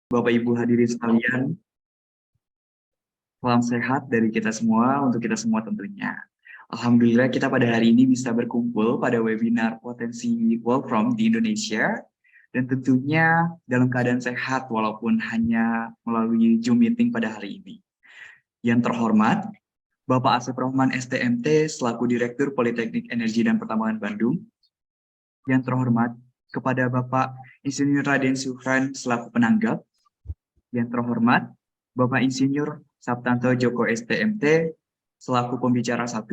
Bapak Ibu hadirin sekalian, salam sehat dari kita semua untuk kita semua tentunya. Alhamdulillah kita pada hari ini bisa berkumpul pada webinar potensi work from di Indonesia dan tentunya dalam keadaan sehat walaupun hanya melalui Zoom meeting pada hari ini. Yang terhormat, Bapak Asep Rohman STMT selaku Direktur Politeknik Energi dan Pertambangan Bandung. Yang terhormat kepada Bapak Insinyur Raden Suhran selaku penanggap. Yang terhormat, Bapak Insinyur Sabtanto Joko STMT selaku pembicara 1.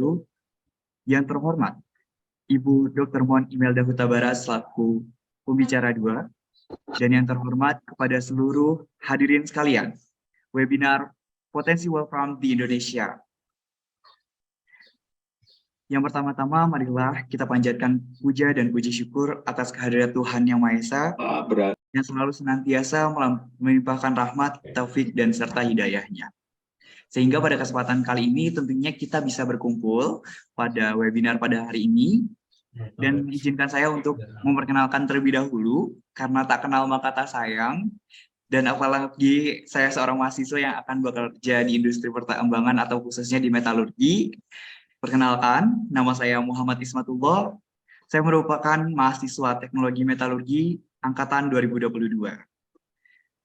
Yang terhormat, Ibu Dr. Mon Imelda Hutabara selaku pembicara 2. Dan yang terhormat kepada seluruh hadirin sekalian, webinar Potensi Work From di Indonesia. Yang pertama-tama, marilah kita panjatkan puja dan puji syukur atas kehadirat Tuhan Yang Maha Esa, yang selalu senantiasa melimpahkan rahmat, taufik, dan serta hidayahnya. Sehingga pada kesempatan kali ini tentunya kita bisa berkumpul pada webinar pada hari ini. Dan izinkan saya untuk memperkenalkan terlebih dahulu, karena tak kenal maka tak sayang, dan apalagi saya seorang mahasiswa yang akan bekerja di industri pertambangan atau khususnya di metalurgi. Perkenalkan, nama saya Muhammad Ismatullah. Saya merupakan mahasiswa teknologi metalurgi angkatan 2022.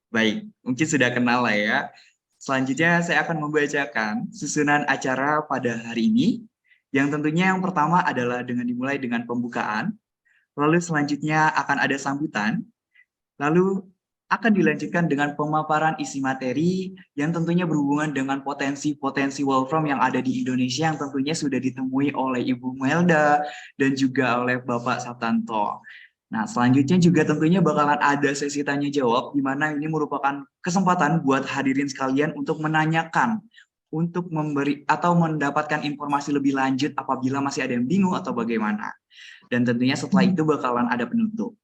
Baik, mungkin sudah kenal lah ya. Selanjutnya saya akan membacakan susunan acara pada hari ini, yang tentunya yang pertama adalah dimulai dengan pembukaan, lalu selanjutnya akan ada sambutan, lalu akan dilanjutkan dengan pemaparan isi materi yang tentunya berhubungan dengan potensi-potensi Wolfram yang ada di Indonesia yang tentunya sudah ditemui oleh Ibu Melda dan juga oleh Bapak Sabtanto. Nah, selanjutnya juga tentunya bakalan ada sesi tanya jawab, di mana ini merupakan kesempatan buat hadirin sekalian untuk menanyakan, untuk memberi atau mendapatkan informasi lebih lanjut apabila masih ada yang bingung atau bagaimana. Dan tentunya setelah itu bakalan ada penutup.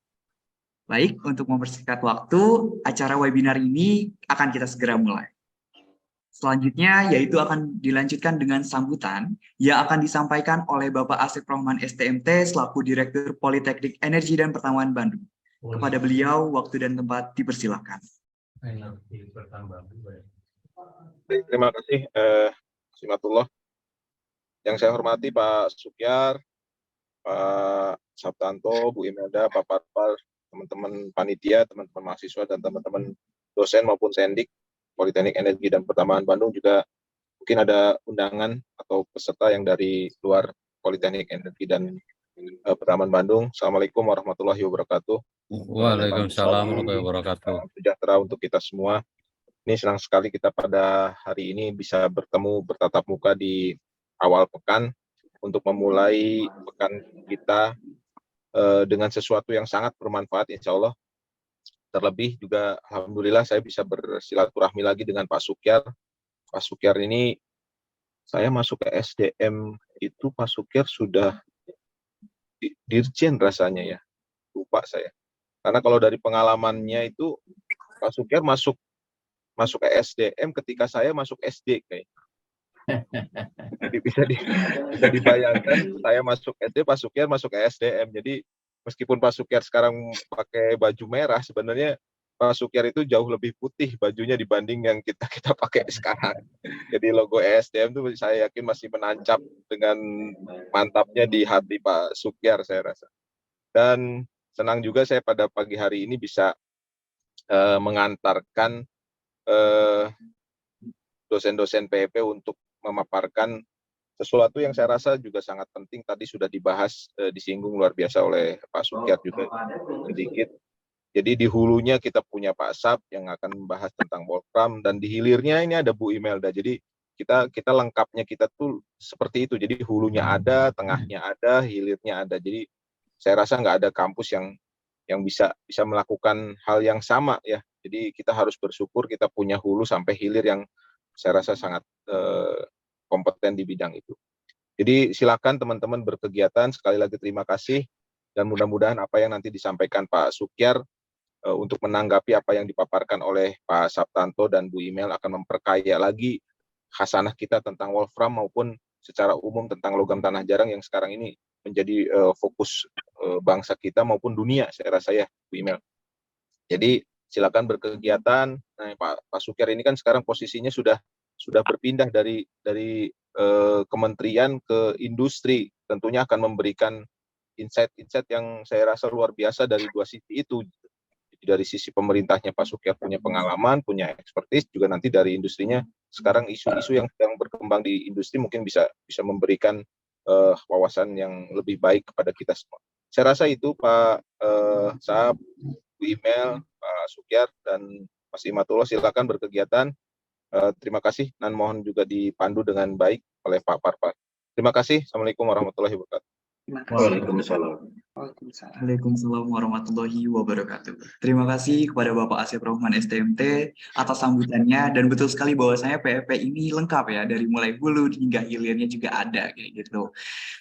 Baik, untuk mempersingkat waktu, acara webinar ini akan kita segera mulai. Selanjutnya, yaitu akan dilanjutkan dengan sambutan yang akan disampaikan oleh Bapak Asep Rohman STMT selaku Direktur Politeknik Energi dan Pertambangan Bandung. Kepada beliau, waktu dan tempat dipersilakan. Terima kasih, Simatullah. Yang saya hormati Pak Sukyar, Pak Sabtanto, Bu Imelda, Pak Parpal, teman-teman panitia, teman-teman mahasiswa, dan teman-teman dosen maupun sendik Politeknik Energi dan Pertambangan Bandung. Juga mungkin ada undangan atau peserta yang dari luar Politeknik Energi dan Pertambangan Bandung. Assalamualaikum warahmatullahi wabarakatuh. Waalaikumsalam warahmatullahi wabarakatuh. Sejahtera untuk kita semua. Ini senang sekali kita pada hari ini bisa bertemu bertatap muka di awal pekan untuk memulai pekan kita dengan sesuatu yang sangat bermanfaat, insya Allah. Terlebih juga alhamdulillah saya bisa bersilaturahmi lagi dengan Pak Sukyar. Pak Sukyar ini saya masuk ke SDM itu Pak Sukyar sudah dirjen rasanya ya, lupa saya. Karena kalau dari pengalamannya itu Pak Sukyar masuk ke SDM ketika saya masuk SD kayak. Jadi bisa dibayangkan saya masuk SD, Pak Sukyar masuk ke SDM. Jadi meskipun Pak Sukyar sekarang pakai baju merah, sebenarnya Pak Sukyar itu jauh lebih putih bajunya dibanding yang kita pakai sekarang. Jadi logo SDM itu saya yakin masih menancap dengan mantapnya di hati Pak Sukyar, saya rasa. Dan senang juga saya pada pagi hari ini bisa mengantarkan dosen-dosen PEP untuk memaparkan sesuatu yang saya rasa juga sangat penting. Tadi sudah dibahas, disinggung luar biasa oleh Pak Sukyar juga sedikit. Jadi di hulunya kita punya Pak Sab yang akan membahas tentang Wolfram, dan di hilirnya ini ada Bu Imelda. Jadi kita lengkapnya kita tuh seperti itu. Jadi hulunya ada, tengahnya ada, hilirnya ada. Jadi saya rasa nggak ada kampus yang bisa melakukan hal yang sama ya. Jadi kita harus bersyukur kita punya hulu sampai hilir yang saya rasa sangat kompeten di bidang itu. Jadi silakan teman-teman berkegiatan. Sekali lagi terima kasih, dan mudah-mudahan apa yang nanti disampaikan Pak Sukyar untuk menanggapi apa yang dipaparkan oleh Pak Sabtanto dan Bu Imel akan memperkaya lagi khasanah kita tentang Wolfram maupun secara umum tentang logam tanah jarang yang sekarang ini menjadi fokus bangsa kita maupun dunia, saya rasa ya Bu Imel. Jadi silakan berkegiatan. Nah, Pak Sukir ini kan sekarang posisinya sudah berpindah dari kementerian ke industri, tentunya akan memberikan insight-insight yang saya rasa luar biasa dari dua sisi itu. Jadi dari sisi pemerintahnya Pak Sukir punya pengalaman, punya expertise, juga nanti dari industrinya sekarang isu-isu yang sedang berkembang di industri mungkin bisa memberikan wawasan yang lebih baik kepada kita semua. Saya rasa itu Pak Saab, Bu Imel, Pak Sukyar, dan Mas Imatullah silakan berkegiatan. Terima kasih dan mohon juga dipandu dengan baik oleh Pak Parpar. Terima kasih. Assalamualaikum warahmatullahi wabarakatuh. Waalaikumsalam. Waalaikumsalam warahmatullahi wabarakatuh. Terima kasih kepada Bapak Asep Rohman STMT atas sambutannya, dan betul sekali bahwasanya PEP ini lengkap ya, dari mulai hulu hingga hilirnya juga ada kayak gitu.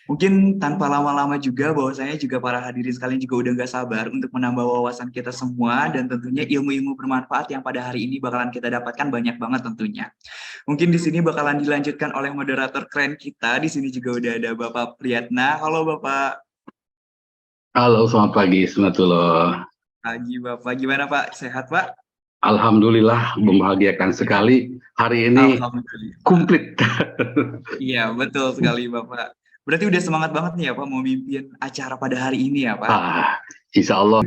Mungkin tanpa lama-lama juga bahwasanya juga para hadirin sekalian juga udah gak sabar untuk menambah wawasan kita semua, dan tentunya ilmu-ilmu bermanfaat yang pada hari ini bakalan kita dapatkan banyak banget tentunya. Mungkin di sini bakalan dilanjutkan oleh moderator keren kita. Di sini juga udah ada Bapak Priyatna. Halo Bapak. Halo, selamat pagi, Sunatullah. Pagi Bapak, gimana Pak? Sehat Pak? Alhamdulillah, membahagiakan sekali. Hari ini Alhamdulillah. komplit. Iya, betul sekali Bapak. Berarti udah semangat banget nih ya Pak mau mimpin acara pada hari ini ya Pak? Insya Allah.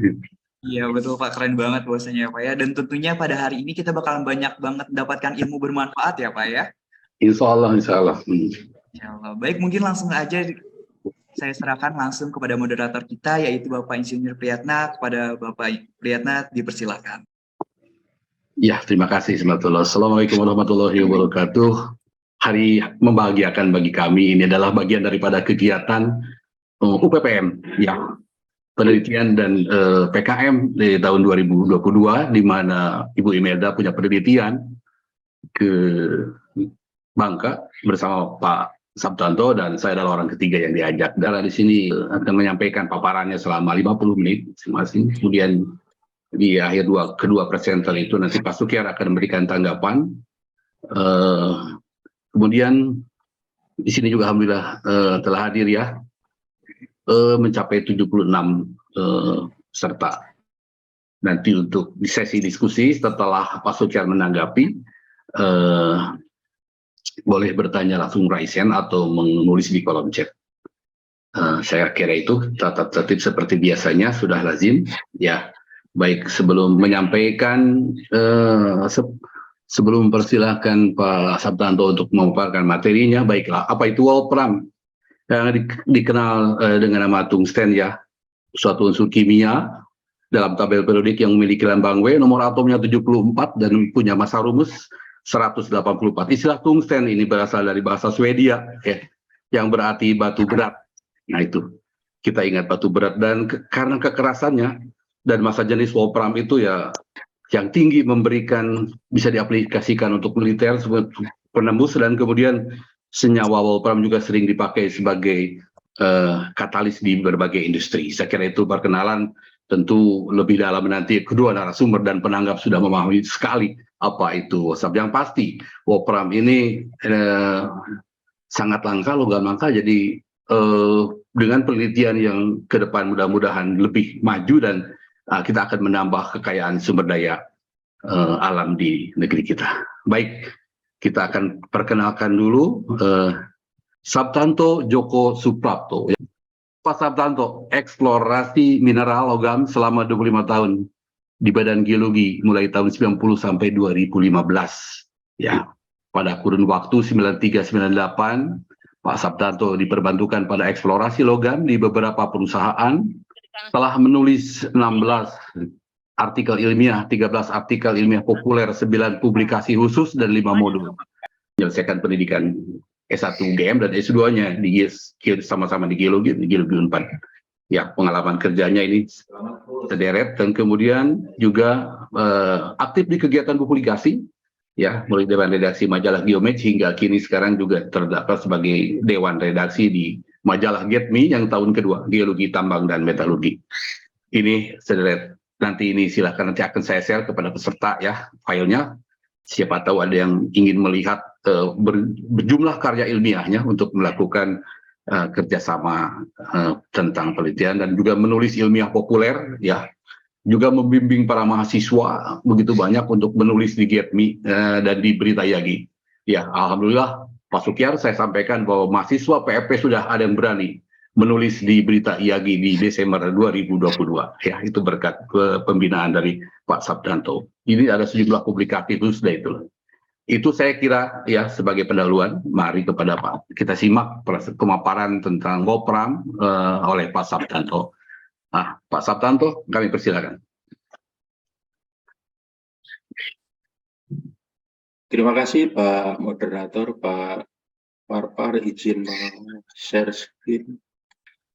Iya betul Pak, keren banget bahwasanya ya Pak ya. Dan tentunya pada hari ini kita bakalan banyak banget mendapatkan ilmu bermanfaat ya Pak ya. Insya Allah, insya Allah. Insya Allah. Baik, mungkin langsung aja saya serahkan langsung kepada moderator kita, yaitu Bapak Insinyur Priyatna. Kepada Bapak Priyatna dipersilakan. Ya, terima kasih, Sunatullah. Assalamualaikum warahmatullahi wabarakatuh. Hari membahagiakan bagi kami, ini adalah bagian daripada kegiatan UPPM, ya, penelitian dan PKM di tahun 2022, di mana Ibu Imelda punya penelitian ke Bangka bersama Pak Sabtanto, dan saya adalah orang ketiga yang diajak. Dan di sini akan menyampaikan paparannya selama 50 menit masing-masing. Kemudian di akhir kedua presenter itu nanti Pak Sukyar akan memberikan tanggapan. Kemudian di sini juga alhamdulillah telah hadir ya, mencapai 76 peserta. Nanti untuk di sesi diskusi setelah Pak Sukyar menanggapi, boleh bertanya langsung raise hand atau menulis di kolom chat. Saya kira itu tata tertib seperti biasanya sudah lazim ya. Baik, sebelum menyampaikan, sebelum mempersilahkan Pak Sabtanto untuk memaparkan materinya, baiklah, apa itu wolfram? Yang dikenal dengan nama tungsten ya, suatu unsur kimia dalam tabel periodik yang memiliki lambang W, nomor atomnya 74 dan punya massa rumus 184. Istilah tungsten ini berasal dari bahasa Swedia ya, yang berarti batu berat. Nah itu kita ingat batu berat, dan karena kekerasannya dan massa jenis wolfram itu ya yang tinggi, memberikan bisa diaplikasikan untuk militer sebagai penembus, dan kemudian senyawa wolfram juga sering dipakai sebagai katalis di berbagai industri. Saya kira itu perkenalan. Tentu lebih dalam nanti kedua narasumber dan penanggap sudah memahami sekali apa itu WhatsApp. Yang pasti wolfram ini sangat langka, logam langka, jadi dengan penelitian yang ke depan mudah-mudahan lebih maju, dan kita akan menambah kekayaan sumber daya alam di negeri kita. Baik, kita akan perkenalkan dulu Sabtanto Djoko Suprapto. Pak Sabtanto, eksplorasi mineral logam selama 25 tahun di Badan Geologi mulai tahun 90 sampai 2015. Ya, pada kurun waktu 93-98, Pak Sabtanto diperbantukan pada eksplorasi logam di beberapa perusahaan. Telah menulis 16 artikel ilmiah, 13 artikel ilmiah populer, 9 publikasi khusus, dan 5 modul. Menyelesaikan pendidikan S1 UGM dan S2-nya di sama-sama di geologi Unpad. Ya, pengalaman kerjanya ini sederet, dan kemudian juga aktif di kegiatan publikasi, ya, mulai dari redaksi majalah Geomatch hingga kini sekarang juga terdapat sebagai dewan redaksi di majalah Get Me yang tahun kedua, Geologi Tambang dan Metalurgi. Ini sederet. Nanti ini silakan, nanti akan saya share kepada peserta ya filenya. Siapa tahu ada yang ingin melihat berjumlah karya ilmiahnya untuk melakukan kerjasama tentang penelitian, dan juga menulis ilmiah populer ya, juga membimbing para mahasiswa begitu banyak untuk menulis di GEPMI dan di Berita Yagi. Ya, alhamdulillah Pak Sukyar, saya sampaikan bahwa mahasiswa PFP sudah ada yang berani menulis di Berita Yagi di Desember 2022. Ya, itu berkat pembinaan dari Pak Sabdanto. Ini ada sejumlah publikasi itu sudah itu. Itu saya kira ya sebagai pendahuluan. Mari kepada Pak kita simak pemaparan tentang Wopram oleh Pak Sabdanto. Nah, Pak Sabdanto, kami persilakan. Terima kasih Pak Moderator, Pak Parpar, izin share screen.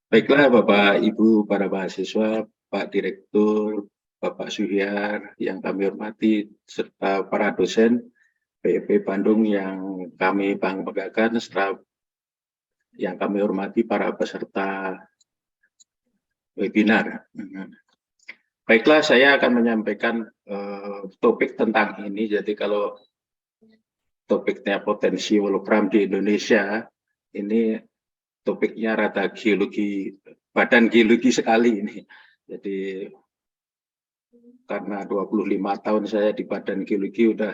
Baiklah Bapak Ibu para mahasiswa, Pak Direktur, Bapak Suhyar yang kami hormati, serta para dosen PFP Bandung yang kami banggakan, serta yang kami hormati para peserta webinar. Baiklah, saya akan menyampaikan topik tentang ini. Jadi kalau topiknya potensi wolfram di Indonesia, ini topiknya rada geologi, badan geologi sekali ini. Jadi karena 25 tahun saya di badan geologi udah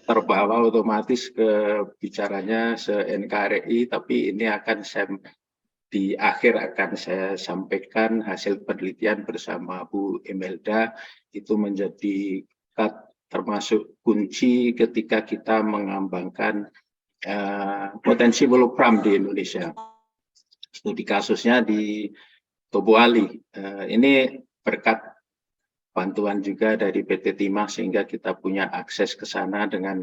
terbawa otomatis ke bicaranya se-NKRI, tapi ini akan di akhir akan saya sampaikan hasil penelitian bersama Bu Imelda. Itu menjadi termasuk kunci ketika kita mengembangkan potensi wolfram di Indonesia. Studi kasusnya di Tobuali. Ini berkat bantuan juga dari PT Timah sehingga kita punya akses ke sana dengan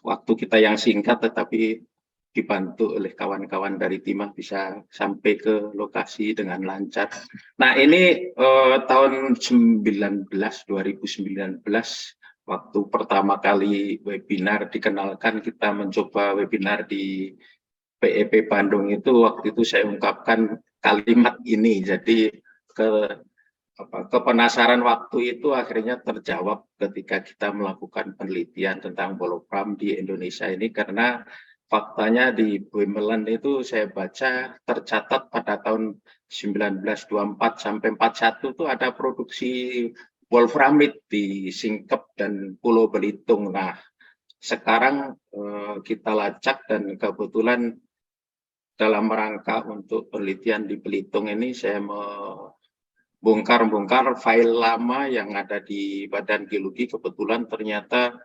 waktu kita yang singkat, tetapi dibantu oleh kawan-kawan dari Timah bisa sampai ke lokasi dengan lancar. Nah ini tahun 2019 waktu pertama kali webinar dikenalkan, kita mencoba webinar di PEP Bandung itu, waktu itu saya ungkapkan kalimat ini. Jadi kepenasaran waktu itu akhirnya terjawab ketika kita melakukan penelitian tentang wolfram di Indonesia ini, karena faktanya di Buemelan itu saya baca tercatat pada tahun 1924 sampai 41 itu ada produksi wolframit di Singkep dan Pulau Belitung. Nah, sekarang kita lacak dan kebetulan dalam rangka untuk penelitian di Belitung ini saya membongkar-bongkar file lama yang ada di Badan Geologi. Kebetulan ternyata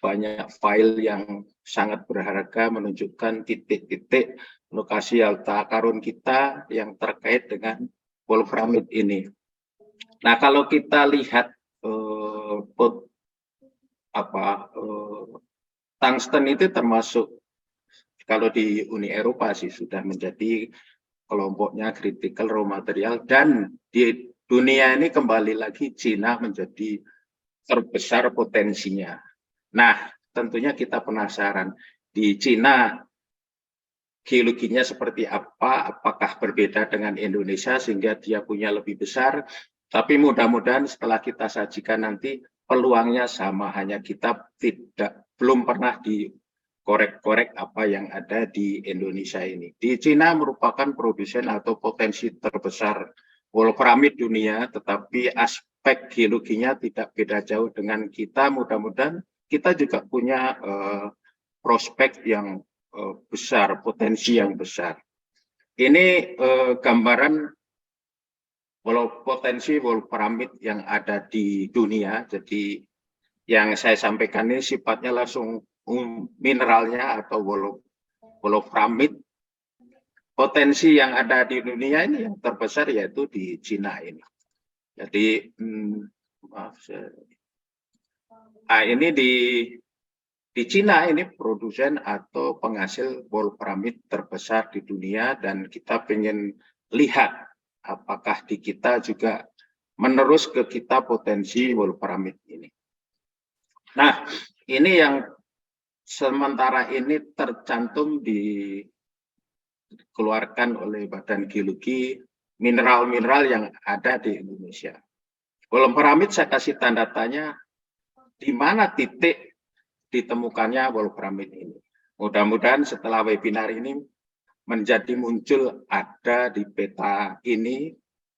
banyak file yang sangat berharga menunjukkan titik-titik lokasi harta karun kita yang terkait dengan wolframit ini. Nah, kalau kita lihat tungsten itu termasuk, kalau di Uni Eropa sih sudah menjadi kelompoknya critical raw material, dan di dunia ini kembali lagi Cina menjadi terbesar potensinya. Nah, tentunya kita penasaran di Cina geologinya seperti apa, apakah berbeda dengan Indonesia sehingga dia punya lebih besar. Tapi mudah-mudahan setelah kita sajikan nanti peluangnya sama, hanya kita belum pernah dikorek-korek apa yang ada di Indonesia ini. Di Cina merupakan produsen atau potensi terbesar wolframit dunia, tetapi aspek geologinya tidak beda jauh dengan kita. Mudah-mudahan kita juga punya prospek yang besar, potensi yang besar. Ini gambaran potensi wolframit yang ada di dunia. Jadi yang saya sampaikan ini sifatnya langsung mineralnya atau wolframit. Potensi yang ada di dunia ini yang terbesar yaitu di Cina ini. Jadi ini di Cina ini produsen atau penghasil wolframit terbesar di dunia, dan kita ingin lihat apakah di kita juga menerus ke kita potensi wolframit ini. Nah, ini yang sementara ini tercantum dikeluarkan oleh Badan Geologi, mineral-mineral yang ada di Indonesia. Wolframit saya kasih tanda tanya, di mana titik ditemukannya wolframit ini. Mudah-mudahan setelah webinar ini menjadi muncul ada di peta ini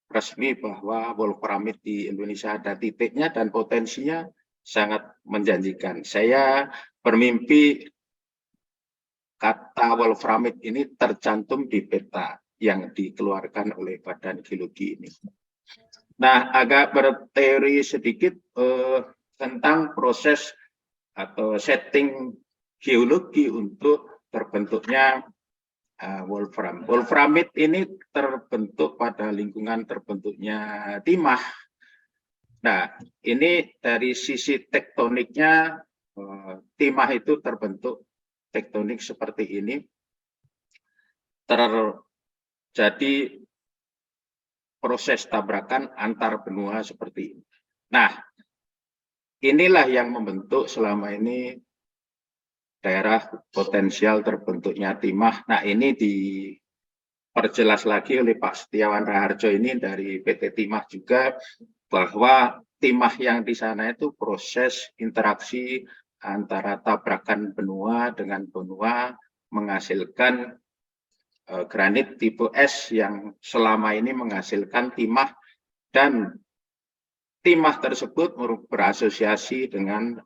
resmi bahwa wolframit di Indonesia ada titiknya dan potensinya sangat menjanjikan. Saya bermimpi kata wolframit ini tercantum di peta yang dikeluarkan oleh Badan Geologi ini. Nah, agak berteori sedikit tentang proses atau setting geologi untuk terbentuknya wolfram. Wolframit ini terbentuk pada lingkungan terbentuknya timah. Nah, ini dari sisi tektoniknya, timah itu terbentuk tektonik seperti ini. Terjadi proses tabrakan antar benua seperti ini. Nah, inilah yang membentuk selama ini daerah potensial terbentuknya timah. Nah, ini diperjelas lagi oleh Pak Setiawan Raharjo ini dari PT Timah juga, bahwa timah yang di sana itu proses interaksi antara tabrakan benua dengan benua menghasilkan granit tipe S yang selama ini menghasilkan timah, dan timah tersebut berasosiasi dengan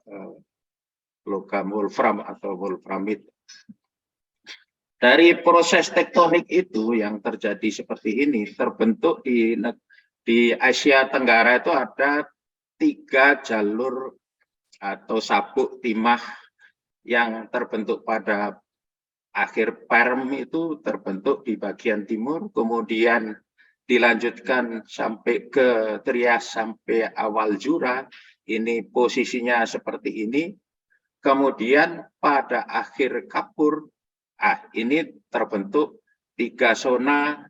logam wolfram atau wolframit. Dari proses tektonik itu yang terjadi seperti ini, terbentuk di Asia Tenggara itu ada 3 jalur atau sabuk timah yang terbentuk pada akhir Perm, itu terbentuk di bagian timur, kemudian dilanjutkan sampai ke Trias sampai awal Jura, ini posisinya seperti ini. Kemudian pada akhir Kapur, ini terbentuk 3 zona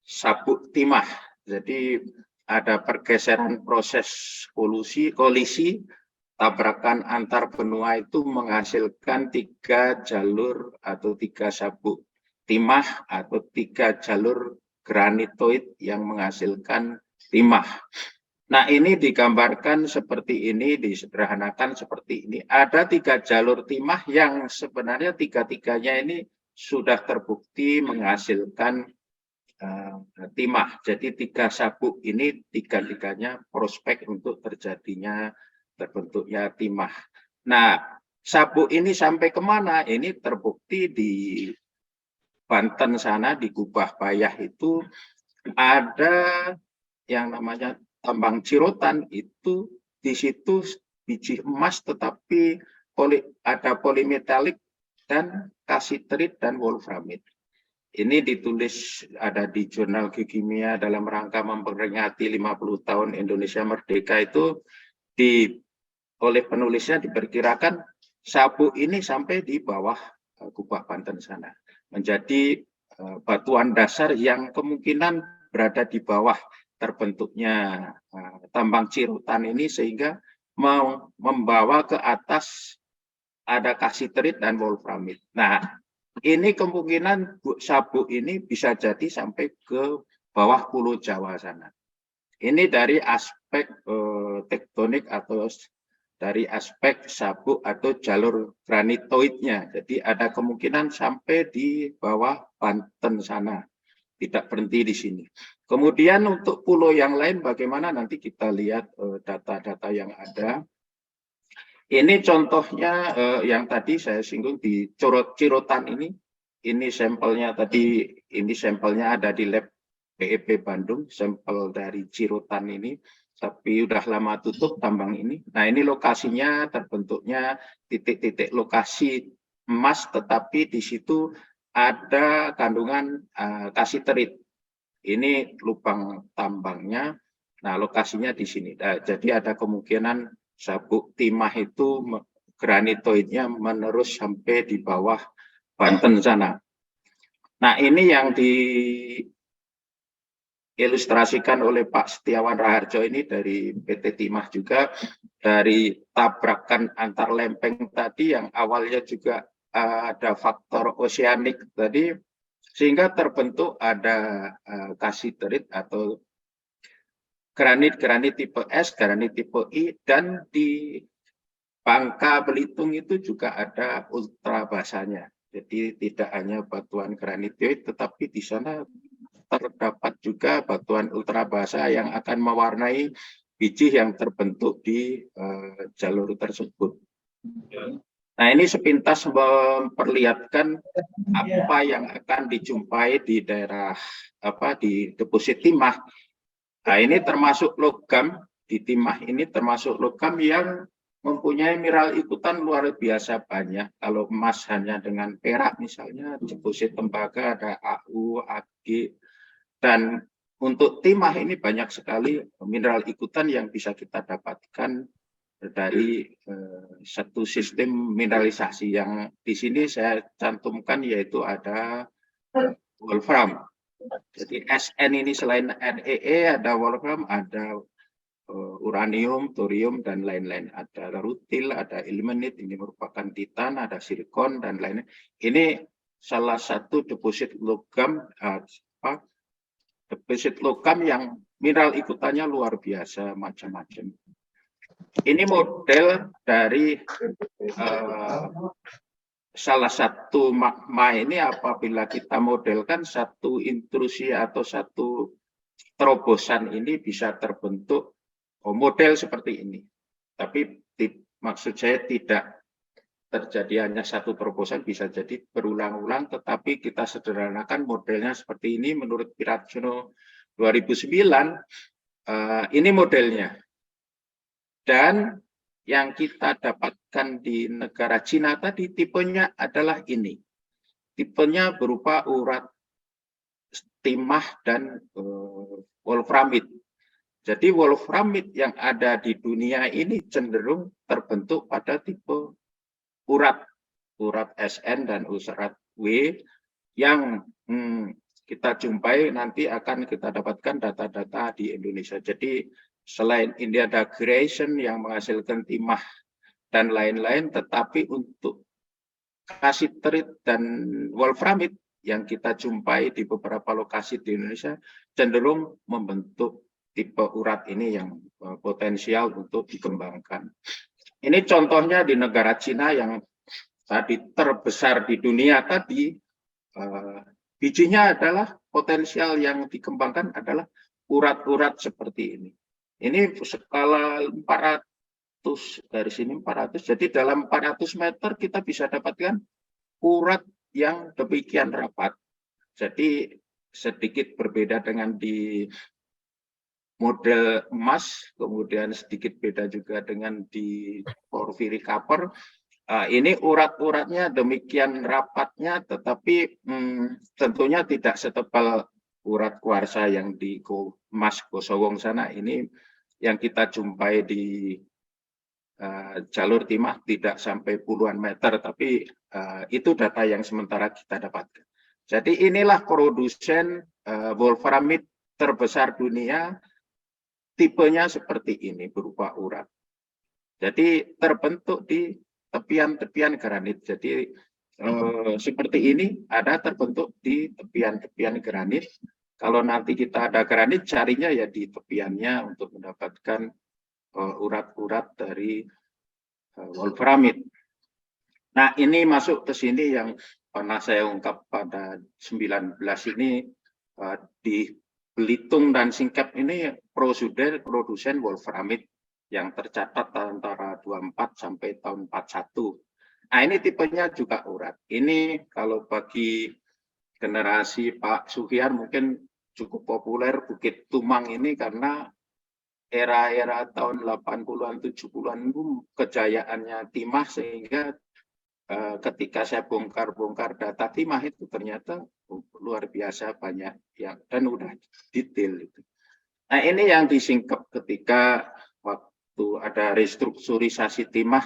sabuk timah. Jadi ada pergeseran proses kolisi, tabrakan antar benua itu menghasilkan 3 jalur atau 3 sabuk timah atau 3 jalur granitoid yang menghasilkan timah. Nah, ini digambarkan seperti ini, disederhanakan seperti ini. Ada 3 jalur timah yang sebenarnya 3-tiganya ini sudah terbukti menghasilkan timah. Jadi 3 sabuk ini 3-tiganya prospek untuk terbentuknya timah. Nah, sabuk ini sampai kemana? Ini terbukti di Banten sana, di Gubah Bayah itu ada yang namanya tambang Cirotan, itu di situ biji emas tetapi ada polimetalik dan kasiterit dan wolframit. Ini ditulis ada di Jurnal Geokimia dalam rangka memperingati 50 tahun Indonesia Merdeka, itu oleh penulisnya diperkirakan sabuk ini sampai di bawah Gubah Banten sana. Menjadi batuan dasar yang kemungkinan berada di bawah terbentuknya tambang Cirotan ini, sehingga mau membawa ke atas ada kasiterit dan wolframit. Nah, ini kemungkinan sabuk ini bisa jadi sampai ke bawah Pulau Jawa sana. Ini dari aspek tektonik atau dari aspek sabuk atau jalur granitoidnya. Jadi ada kemungkinan sampai di bawah Banten sana, tidak berhenti di sini. Kemudian untuk pulau yang lain bagaimana, nanti kita lihat data-data yang ada. Ini contohnya yang tadi saya singgung di Cirotan ini sampelnya tadi, ini sampelnya ada di lab PEP Bandung, sampel dari Cirotan ini, tapi udah lama tutup tambang ini. Nah, ini lokasinya terbentuknya titik-titik lokasi emas, tetapi di situ ada kandungan kasiterit. Ini lubang tambangnya. Nah, lokasinya di sini. Nah, jadi ada kemungkinan sabuk timah itu granitoidnya menerus sampai di bawah Banten sana. Nah, ini yang diilustrasikan oleh Pak Setiawan Raharjo ini dari PT Timah juga, dari tabrakan antar lempeng tadi yang awalnya juga ada faktor oseanik tadi, sehingga terbentuk ada kasiterit atau granit tipe S, granit tipe I, dan di Bangka Belitung itu juga ada ultra basanya. Jadi tidak hanya batuan granitoid, tetapi di sana terdapat juga batuan ultrabasa yang akan mewarnai biji yang terbentuk di jalur tersebut. Nah, ini sepintas memperlihatkan apa yang akan dijumpai di daerah di deposit timah. Nah, ini termasuk logam di timah ini termasuk logam yang mempunyai mineral ikutan luar biasa banyak. Kalau emas hanya dengan perak misalnya, deposit tembaga ada AU, AG, dan untuk timah ini banyak sekali mineral ikutan yang bisa kita dapatkan dari satu sistem mineralisasi yang di sini saya cantumkan, yaitu ada wolfram. Jadi SN ini selain REE ada wolfram, ada uranium, thorium, dan lain-lain. Ada rutil, ada ilmenit, ini merupakan titan, ada silikon, dan lainnya. Ini salah satu deposit logam, deposit logam yang mineral ikutannya luar biasa, macam-macam. Ini model dari salah satu magma ini apabila kita modelkan satu intrusi atau satu terobosan ini bisa terbentuk model seperti ini. Tapi maksud saya tidak terjadi hanya satu terobosan, bisa jadi berulang-ulang, tetapi kita sederhanakan modelnya seperti ini menurut Piracino 2009. Ini modelnya. Dan yang kita dapatkan di negara Cina tadi tipenya adalah ini. Tipenya berupa urat timah dan wolframit. Jadi wolframit yang ada di dunia ini cenderung terbentuk pada tipe urat SN dan urat W yang kita jumpai nanti akan kita dapatkan data-data di Indonesia. Jadi selain ini ada gration yang menghasilkan timah dan lain-lain, tetapi untuk kasiterit dan wolframit yang kita jumpai di beberapa lokasi di Indonesia cenderung membentuk tipe urat ini yang potensial untuk dikembangkan. Ini contohnya di negara Cina yang tadi terbesar di dunia tadi, bijinya adalah potensial yang dikembangkan adalah urat-urat seperti ini. Ini skala 400, dari sini 400, jadi dalam 400 meter kita bisa dapatkan urat yang demikian rapat. Jadi sedikit berbeda dengan di model emas, kemudian sedikit beda juga dengan di porphyry copper. Ini urat-uratnya demikian rapatnya, tetapi tentunya tidak setebal urat kuarsa yang di Mas Gosowong sana. Ini yang kita jumpai di jalur timah tidak sampai puluhan meter, tapi itu data yang sementara kita dapatkan. Jadi inilah produsen wolframit terbesar dunia, tipenya seperti ini berupa urat. Jadi terbentuk di tepian-tepian granit. Jadi seperti ini ada terbentuk di tepian-tepian granit. Kalau nanti kita ada granit, carinya ya di tepiannya untuk mendapatkan urat-urat dari wolframit. Nah, ini masuk ke sini yang pernah saya ungkap pada 19 ini, di Belitung dan Singkep ini produsen wolframit yang tercatat antara 24 sampai tahun 41. Nah, ini tipenya juga urat. Ini kalau bagi generasi Pak Suhyar mungkin cukup populer Bukit Tumang ini karena era-era tahun 80-an, 70-an itu kejayaannya timah, sehingga ketika saya bongkar data timah itu ternyata luar biasa banyak yang dan udah detail itu. Nah, ini yang disingkep ketika waktu ada restrukturisasi timah.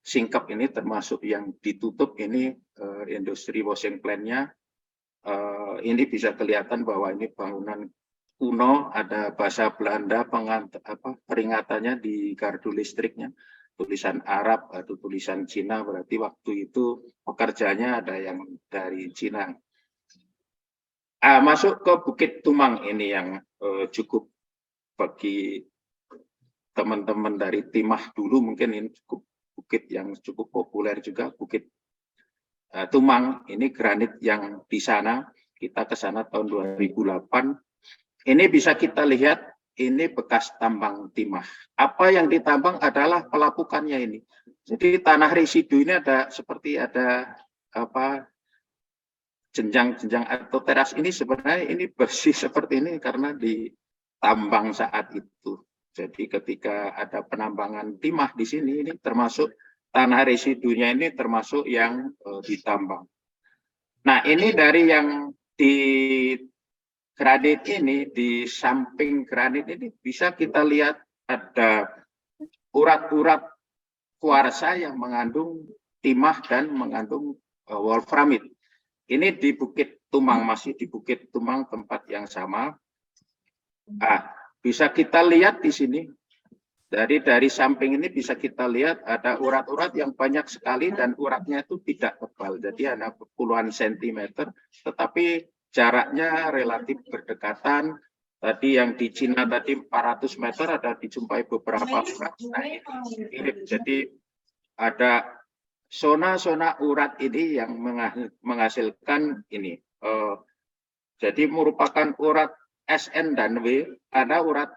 Singkep ini termasuk yang ditutup, ini industri washing plant-nya. Ini bisa kelihatan bahwa ini bangunan kuno, ada bahasa Belanda peringatannya di gardu listriknya, tulisan Arab atau tulisan Cina, berarti waktu itu pekerjanya ada yang dari Cina. Masuk ke Bukit Tumang ini yang cukup bagi teman-teman dari timah dulu mungkin ini cukup bukit yang cukup populer juga, Bukit Tumang. Ini granit yang di sana, kita ke sana tahun 2008. Ini bisa kita lihat, ini bekas tambang timah. Apa yang ditambang adalah pelapukannya ini. Jadi tanah residu ini ada seperti ada apa jenjang-jenjang atau teras ini sebenarnya ini bersih seperti ini karena ditambang saat itu. Jadi ketika ada penambangan timah di sini, ini termasuk tanah residunya ini termasuk yang ditambang. Nah, ini dari yang di granit ini, di samping granit ini bisa kita lihat ada urat-urat kuarsa yang mengandung timah dan mengandung wolframit. Ini di Bukit Tumang, masih di Bukit Tumang tempat yang sama. Bisa kita lihat di sini, dari samping ini bisa kita lihat ada urat-urat yang banyak sekali dan uratnya itu tidak tebal. Jadi ada puluhan sentimeter, tetapi jaraknya relatif berdekatan. Tadi yang di Cina tadi 400 meter ada dijumpai beberapa urat. Nah, ini mirip. Jadi ada zona-zona urat ini yang menghasilkan ini. Jadi merupakan urat SN dan W, ada urat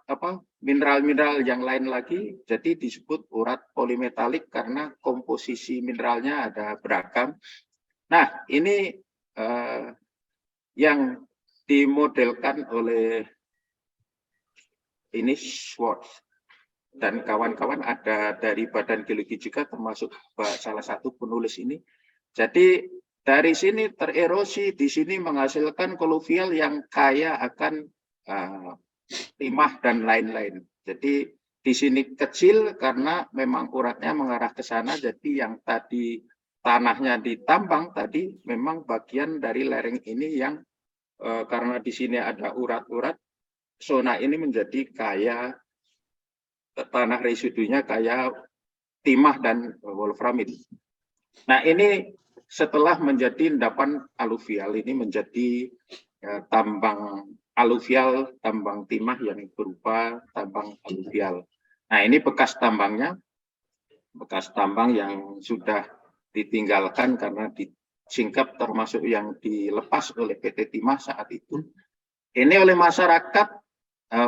mineral-mineral yang lain lagi, jadi disebut urat polimetalik karena komposisi mineralnya ada beragam. Nah, ini yang dimodelkan oleh ini Schwartz dan kawan-kawan, ada dari Badan Geologi juga termasuk salah satu penulis ini. Jadi dari sini tererosi, di sini menghasilkan koluvial yang kaya akan timah dan lain-lain. Jadi di sini kecil karena memang uratnya mengarah ke sana. Jadi yang tadi tanahnya ditambang tadi memang bagian dari lereng ini yang karena di sini ada urat-urat, zona ini menjadi kaya tanah residunya kaya timah dan wolframit. Nah, ini setelah menjadi endapan aluvial, ini menjadi tambang aluvial, tambang timah yang berupa tambang aluvial. Nah, ini bekas tambangnya, bekas tambang yang sudah ditinggalkan karena disingkap, termasuk yang dilepas oleh PT Timah saat itu. Ini oleh masyarakat,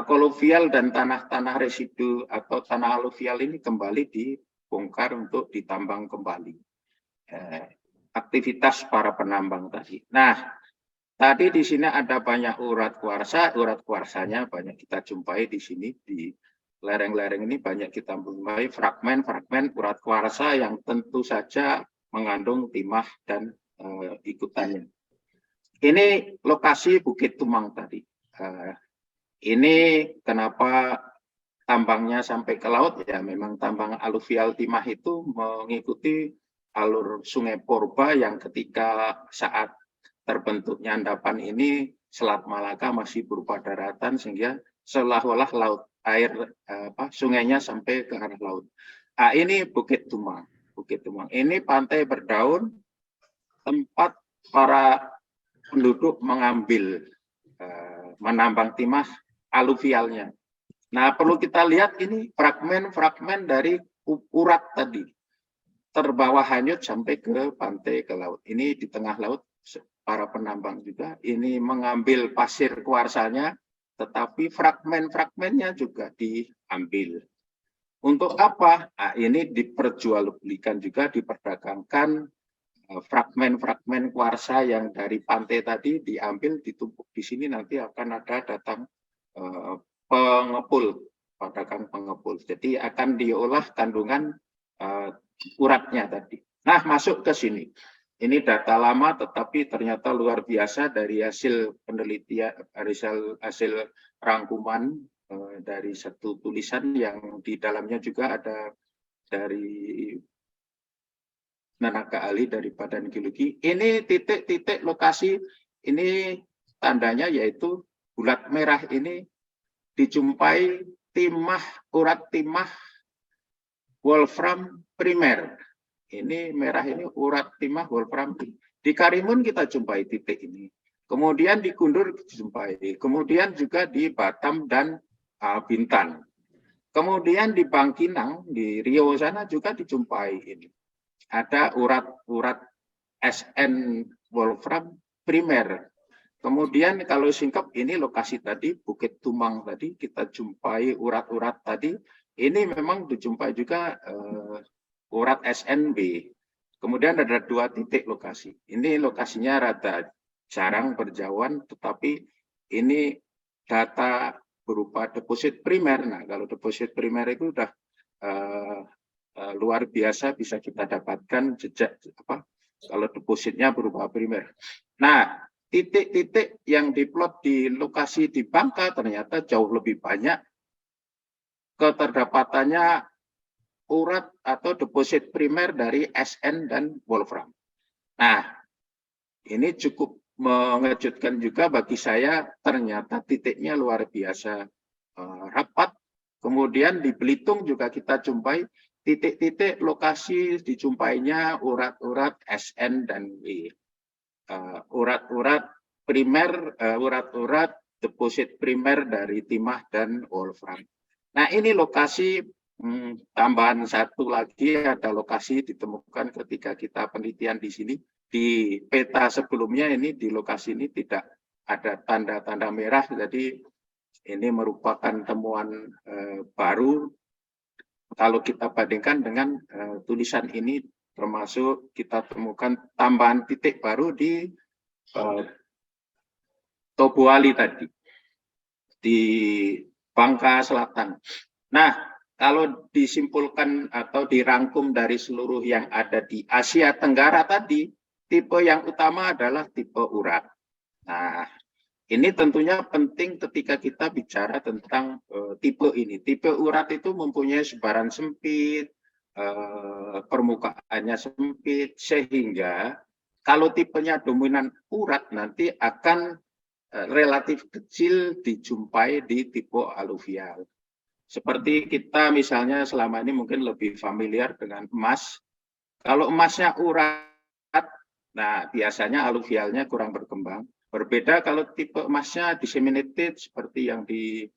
koluvial dan tanah-tanah residu atau tanah aluvial ini kembali dibongkar untuk ditambang kembali. Aktivitas para penambang tadi. Nah, tadi di sini ada banyak urat kuarsanya banyak kita jumpai di sini, di lereng-lereng ini banyak kita jumpai fragmen-fragmen urat kuarsa yang tentu saja mengandung timah dan ikutannya. Ini lokasi Bukit Tumang tadi. Ini kenapa tambangnya sampai ke laut, ya memang tambang aluvial timah itu mengikuti alur Sungai Porba yang ketika saat terbentuknya endapan ini Selat Malaka masih berupa daratan sehingga seolah-olah laut air sungainya sampai ke arah laut. Ini Bukit Tumang. Bukit Tumang ini pantai berdaun, tempat para penduduk mengambil menambang timah aluvialnya. Nah, perlu kita lihat ini fragmen-fragmen dari urat tadi terbawa hanyut sampai ke pantai, ke laut. Ini di tengah laut para penambang juga ini mengambil pasir kuarsanya, tetapi fragmen-fragmennya juga diambil. Untuk apa? Nah, ini diperjualbelikan juga, diperdagangkan fragmen-fragmen kuarsa yang dari pantai tadi diambil, ditumpuk di sini, nanti akan ada datang pengepul, pedagang pengepul. Jadi akan diolah kandungan uratnya tadi. Nah, masuk ke sini. Ini data lama, tetapi ternyata luar biasa dari hasil penelitian, hasil rangkuman dari satu tulisan yang di dalamnya juga ada dari tenaga ahli dari Badan Geologi. Ini titik-titik lokasi, ini tandanya yaitu bulat merah ini dijumpai timah, urat timah wolfram primer. Ini merah ini urat timah wolfram. Di Karimun kita jumpai titik ini. Kemudian di Kundur dijumpai. Kemudian juga di Batam dan Bintan. Kemudian di Bangkinang, di Riau sana juga dijumpai ini. Ada urat-urat SN wolfram primer. Kemudian kalau singkap ini lokasi tadi Bukit Tumang tadi kita jumpai urat-urat tadi. Ini memang dijumpai juga urat SNB. Kemudian ada 2 titik lokasi. Ini lokasinya rada jarang berjauhan, tetapi ini data berupa deposit primer. Nah, kalau deposit primer itu udah luar biasa, bisa kita dapatkan jejak kalau depositnya berupa primer. Nah, titik-titik yang diplot di lokasi di Bangka ternyata jauh lebih banyak keterdapatannya urat atau deposit primer dari SN dan wolfram. Nah, ini cukup mengejutkan juga bagi saya, ternyata titiknya luar biasa rapat. Kemudian di Belitung juga kita jumpai titik-titik lokasi dijumpainya urat-urat SN dan W. Urat-urat primer, urat-urat deposit primer dari timah dan wolfram. Nah, ini lokasi tambahan satu lagi, ada lokasi ditemukan ketika kita penelitian di sini. Di peta sebelumnya ini di lokasi ini tidak ada tanda-tanda merah, jadi ini merupakan temuan baru. Kalau kita bandingkan dengan tulisan ini, termasuk kita temukan tambahan titik baru di Tobuali tadi, di Bangka Selatan. Nah, kalau disimpulkan atau dirangkum dari seluruh yang ada di Asia Tenggara tadi, tipe yang utama adalah tipe urat. Nah, ini tentunya penting ketika kita bicara tentang tipe ini. Tipe urat itu mempunyai sebaran sempit, permukaannya sempit, sehingga kalau tipenya dominan urat nanti akan relatif kecil dijumpai di tipe aluvial. Seperti kita misalnya selama ini mungkin lebih familiar dengan emas. Kalau emasnya urat, nah biasanya aluvialnya kurang berkembang. Berbeda kalau tipe emasnya disseminated seperti yang di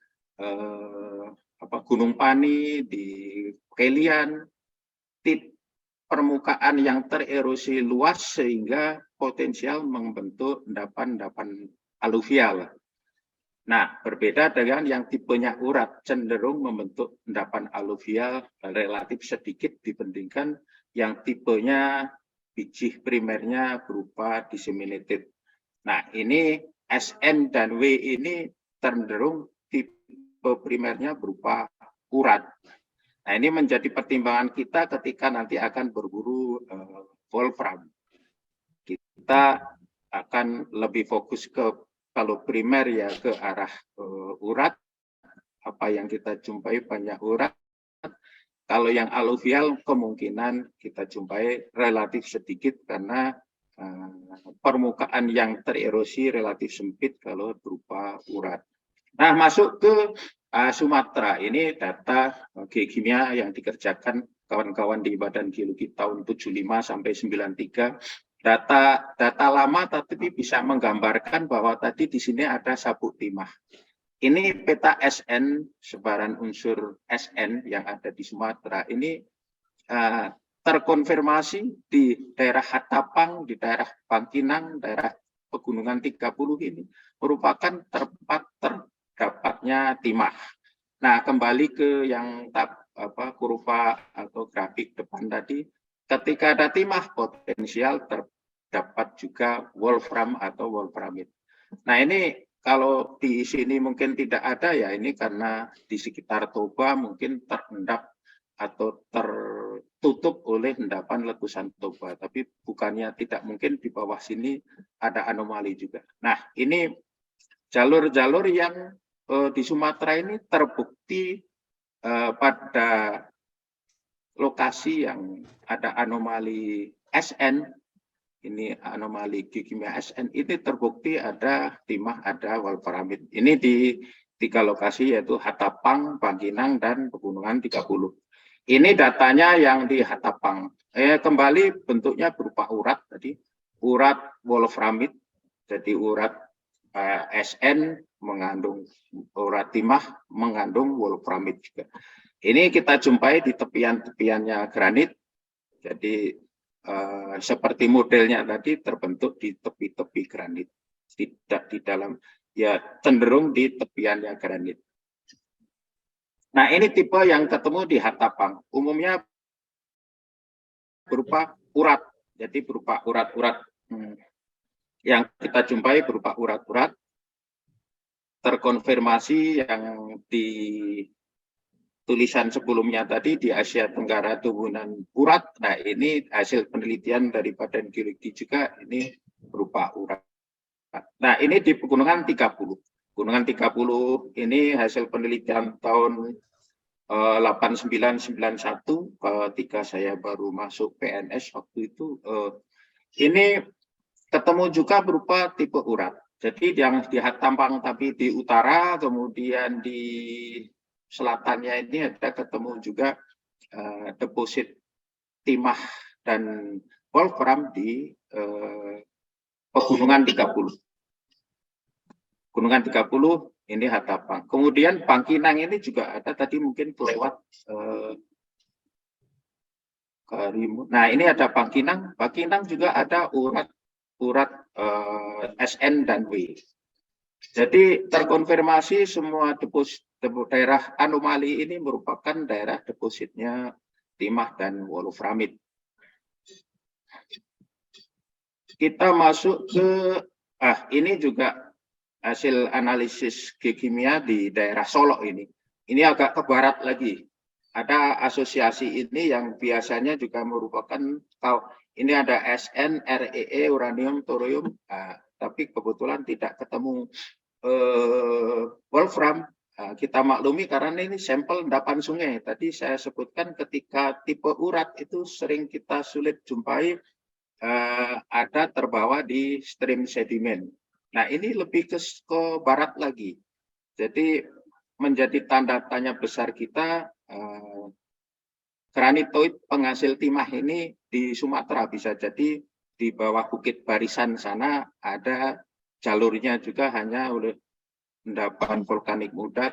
Gunung Pani, di Kelian, tip permukaan yang tererosi luas sehingga potensial membentuk endapan-endapan aluvial. Nah, berbeda dengan yang tipenya urat, cenderung membentuk endapan aluvial relatif sedikit dibandingkan yang tipenya biji primernya berupa disseminated. Nah, ini SN dan W ini cenderung tipe primernya berupa urat. Nah, ini menjadi pertimbangan kita ketika nanti akan berburu wolfram. Kita akan lebih fokus ke, kalau primer ya ke arah urat, apa yang kita jumpai banyak urat. Kalau yang aluvial kemungkinan kita jumpai relatif sedikit karena permukaan yang tererosi relatif sempit kalau berupa urat. Nah, masuk ke Sumatera. Ini data geokimia yang dikerjakan kawan-kawan di Badan Geologi tahun 75 sampai 93. Data lama tapi bisa menggambarkan bahwa tadi di sini ada sabuk timah. Ini peta SN, sebaran unsur SN yang ada di Sumatera. Ini terkonfirmasi di daerah Hatapang, di daerah Bangkinang, daerah Pegunungan 30 ini merupakan tempat terdapatnya timah. Nah, kembali ke yang kurva atau grafik depan tadi, ketika ada timah potensial terdapat juga wolfram atau wolframit. Nah, ini kalau di sini mungkin tidak ada ya, ini karena di sekitar Toba mungkin terendap atau tertutup oleh endapan letusan Toba, tapi bukannya tidak mungkin di bawah sini ada anomali juga. Nah, ini jalur-jalur yang di Sumatera ini terbukti pada lokasi yang ada anomali SN, ini anomali geokimia SN, ini terbukti ada timah, ada wolframit. Ini di 3 lokasi yaitu Hatapang, Bangkinang, dan Pegunungan 30. Ini datanya yang di Hatapang. Kembali bentuknya berupa urat tadi, urat wolframit, jadi urat SN mengandung urat timah, mengandung wolframit juga. Ini kita jumpai di tepian-tepiannya granit, jadi seperti modelnya tadi terbentuk di tepi-tepi granit. tidak di dalam, ya cenderung di tepiannya granit. Nah, ini tipe yang ketemu di Hatapang. Umumnya berupa urat, jadi berupa urat-urat yang kita jumpai berupa urat-urat terkonfirmasi yang di tulisan sebelumnya tadi di Asia Tenggara tubuhan urat. Nah, ini hasil penelitian dari Badan Geologi juga, ini berupa urat. Nah, ini di Pegunungan 30. Gunungan 30 ini hasil penelitian tahun 8991 ketika saya baru masuk PNS waktu itu. Ini ketemu juga berupa tipe urat. Jadi yang di Hatapang tapi di utara, kemudian di selatannya ini ada ketemu juga deposit timah dan wolfram di Pegunungan 30. Gunungan 30 ini Hatapang. Kemudian Bangkinang ini juga ada, tadi mungkin kelewat. Nah, ini ada Bangkinang. Bangkinang juga ada urat SN dan W. Jadi terkonfirmasi semua deposit daerah anomali ini merupakan daerah depositnya timah dan wolframit. Kita masuk ke ini juga hasil analisis geokimia di daerah Solok ini. Ini agak ke barat lagi. Ada asosiasi ini yang biasanya juga merupakan, ini ada SN, REE, uranium, thorium, tapi kebetulan tidak ketemu wolfram. Kita maklumi karena ini sampel endapan sungai. Tadi saya sebutkan ketika tipe urat itu sering kita sulit jumpai ada terbawa di stream sedimen. Nah, ini lebih ke barat lagi. Jadi menjadi tanda tanya besar kita, granitoid penghasil timah ini di Sumatera, bisa jadi di bawah Bukit Barisan sana ada jalurnya juga hanya oleh endapan vulkanik muda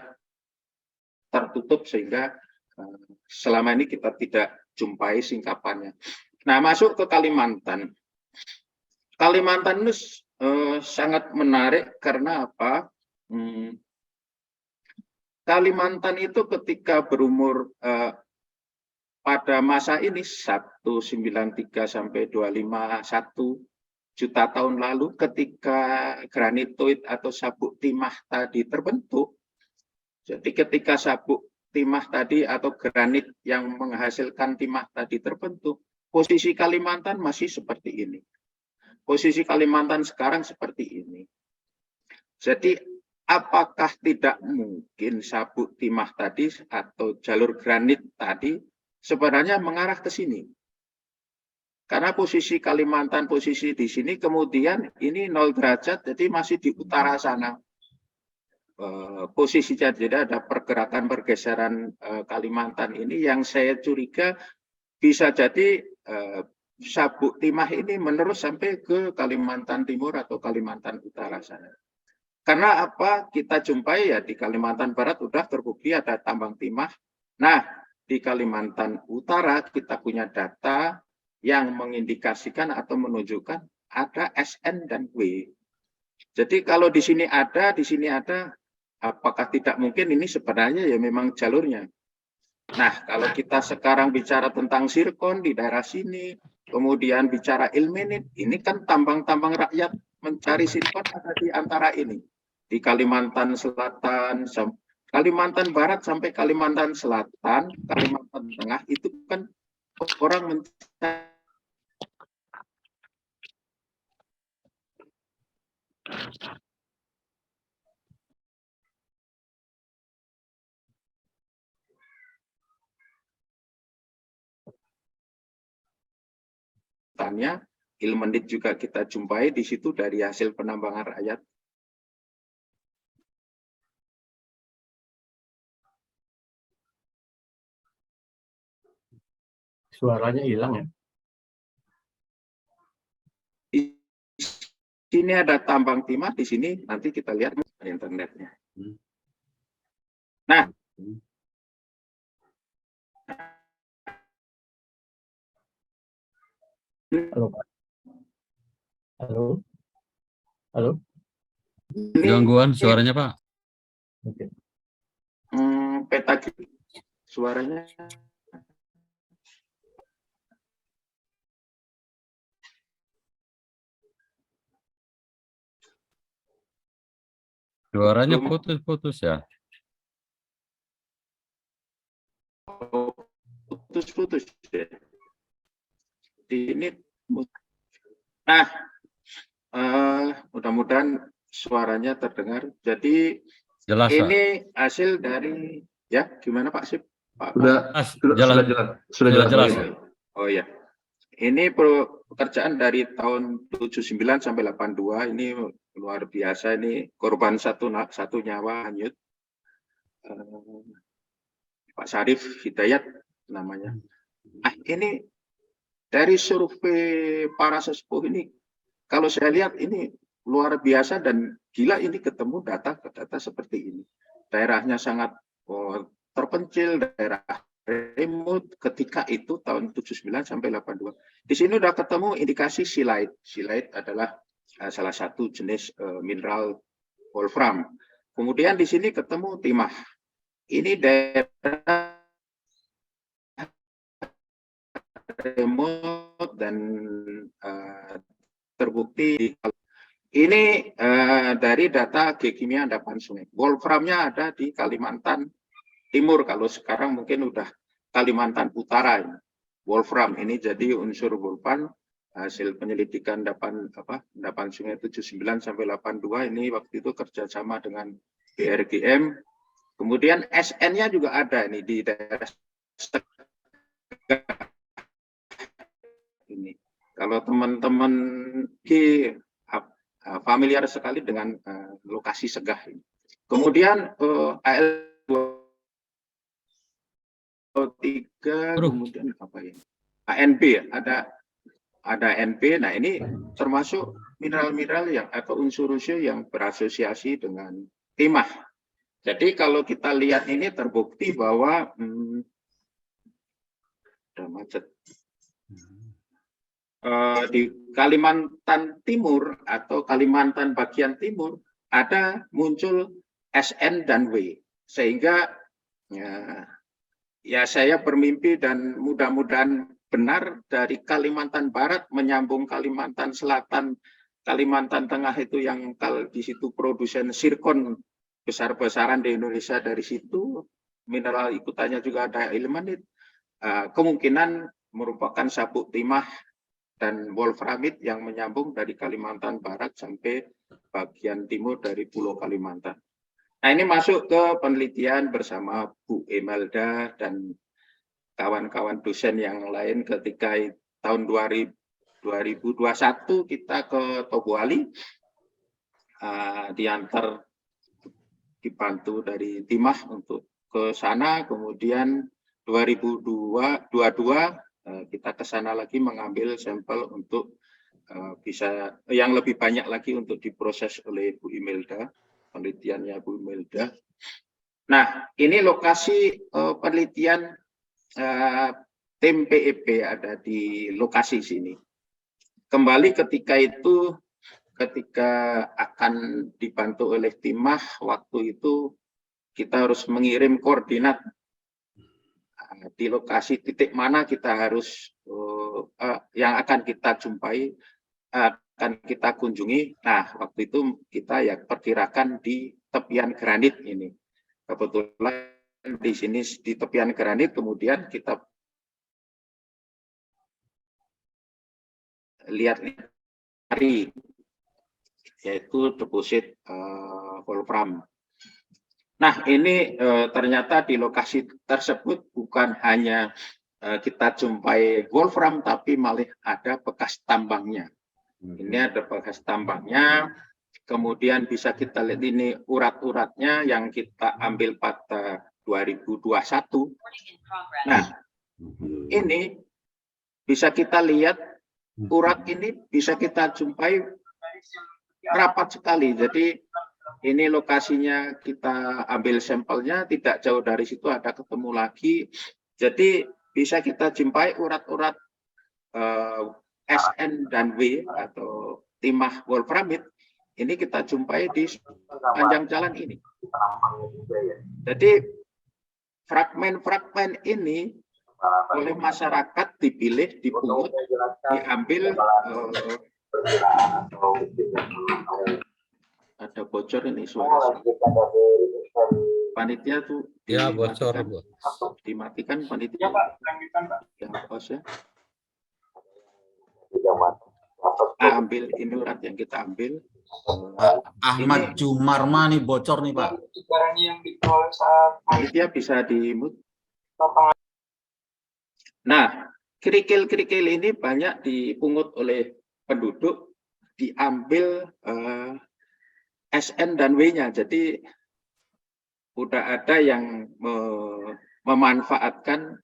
tertutup sehingga selama ini kita tidak jumpai singkapannya. Nah, masuk ke Kalimantan. Kalimantan itu sangat menarik karena apa? Kalimantan itu ketika berumur pada masa ini 193 sampai 251 juta tahun lalu, ketika granitoid atau sabuk timah tadi terbentuk. Jadi ketika sabuk timah tadi atau granit yang menghasilkan timah tadi terbentuk, posisi Kalimantan masih seperti ini. Posisi Kalimantan sekarang seperti ini. Jadi apakah tidak mungkin sabuk timah tadi atau jalur granit tadi sebenarnya mengarah ke sini? Karena posisi Kalimantan, posisi di sini, kemudian ini 0 derajat, jadi masih di utara sana. Posisinya, jadi ada pergerakan pergeseran Kalimantan ini yang saya curiga bisa jadi sabuk timah ini menerus sampai ke Kalimantan Timur atau Kalimantan Utara sana. Karena apa kita jumpai ya di Kalimantan Barat udah terbukti ada tambang timah. Nah, di Kalimantan Utara kita punya data yang mengindikasikan atau menunjukkan ada SN dan W. Jadi kalau di sini ada, apakah tidak mungkin ini sebenarnya ya memang jalurnya. Nah, kalau kita sekarang bicara tentang zirkon di daerah sini, kemudian bicara ilmenit, ini kan tambang-tambang rakyat mencari zirkon ada di antara ini. Di Kalimantan Selatan, Kalimantan Barat sampai Kalimantan Selatan, Kalimantan Tengah, itu kan orang mencari ilmenit juga kita jumpai di situ dari hasil penambangan rakyat. Suaranya hilang ya? Di sini ada tambang timah, di sini nanti kita lihat internetnya. Nah, halo Pak. Halo, halo. Gangguan suaranya, Pak. Peta suaranya. Suaranya Belum. putus-putus ya. Putus-putus ya. Di ini, nah, mudah-mudahan suaranya terdengar. Jadi Jelas, Pak. ini hasil dari, ya gimana Pak Sip? Pak, Sudah jelas. Oh ya, ini pekerjaan dari tahun 79 sampai 82 ini luar biasa. Ini korban satu nyawa hanyut. Pak Syarif Hidayat namanya. Nah, ini dari survei para sesepuh ini, kalau saya lihat ini luar biasa dan gila, ini ketemu data seperti ini. Daerahnya sangat terpencil, daerah remote ketika itu tahun 79 sampai 82. Di sini udah ketemu indikasi silite. Silite adalah salah satu jenis mineral wolfram. Kemudian di sini ketemu timah. Ini daerah remote dan terbukti. Ini dari data geokimia endapan sungai. Wolframnya ada di Kalimantan Timur, kalau sekarang mungkin udah Kalimantan Utara. Wolfram ini jadi unsur wolfram hasil penyelidikan endapan sungai 79 sampai 82 ini waktu itu kerjasama dengan BRGM. Kemudian SN-nya juga ada ini di daerah ini. Kalau teman-teman familiar sekali dengan lokasi Segah ini. Kemudian AL23, kemudian apa ini? ANB, ada NB. Nah, ini termasuk mineral-mineral yang atau unsur-unsur yang berasosiasi dengan timah. Jadi kalau kita lihat ini terbukti bahwa udah macet. Di Kalimantan Timur atau Kalimantan bagian timur ada muncul SN dan W, sehingga ya saya bermimpi dan mudah-mudahan benar dari Kalimantan Barat menyambung Kalimantan Selatan, Kalimantan Tengah itu yang di situ produsen zirkon besar-besaran di Indonesia, dari situ mineral ikutannya juga ada ilmenit, kemungkinan merupakan sabuk timah dan wolframit yang menyambung dari Kalimantan Barat sampai bagian timur dari Pulau Kalimantan. Nah, ini masuk ke penelitian bersama Bu Imelda dan kawan-kawan dosen yang lain ketika tahun 2021 kita ke Tobuali, diantar dibantu dari timah untuk ke sana. Kemudian 2022 kita ke sana lagi mengambil sampel untuk bisa yang lebih banyak lagi untuk diproses oleh Bu Imelda, penelitiannya Bu Imelda. Nah, ini lokasi penelitian tim PEP ada di lokasi sini. Kembali ketika itu, ketika akan dibantu oleh timah, waktu itu kita harus mengirim koordinat di lokasi titik mana kita harus yang akan kita jumpai, akan kita kunjungi. Nah, waktu itu kita ya perkirakan di tepian granit ini. Kebetulan di sini di tepian granit, kemudian kita lihat yaitu deposit wolfram. Nah, ini ternyata di lokasi tersebut bukan hanya kita jumpai wolfram, tapi malah ada bekas tambangnya. Ini ada bekas tambangnya. Kemudian bisa kita lihat ini urat-uratnya yang kita ambil pada 2021. Nah, ini bisa kita lihat urat ini bisa kita jumpai rapat sekali. Jadi ini lokasinya kita ambil sampelnya, tidak jauh dari situ ada ketemu lagi. Jadi bisa kita jumpai urat-urat SN dan W atau timah wolframit ini kita jumpai di sepanjang jalan ini. Jadi fragmen-fragmen ini oleh masyarakat dipilih, dipungut, diambil. Ada bocor ini suara. Panitia tuh Ya, bocor, Bu. dimatikan panitia. Yang pos ya. Ambil ini urat yang kita ambil. Ahmad Jumarma nih bocor nih Pak. Panitia bisa di-mute. Nah, kerikil-kerikil ini banyak dipungut oleh penduduk, diambil SN dan W-nya. Jadi udah ada yang memanfaatkan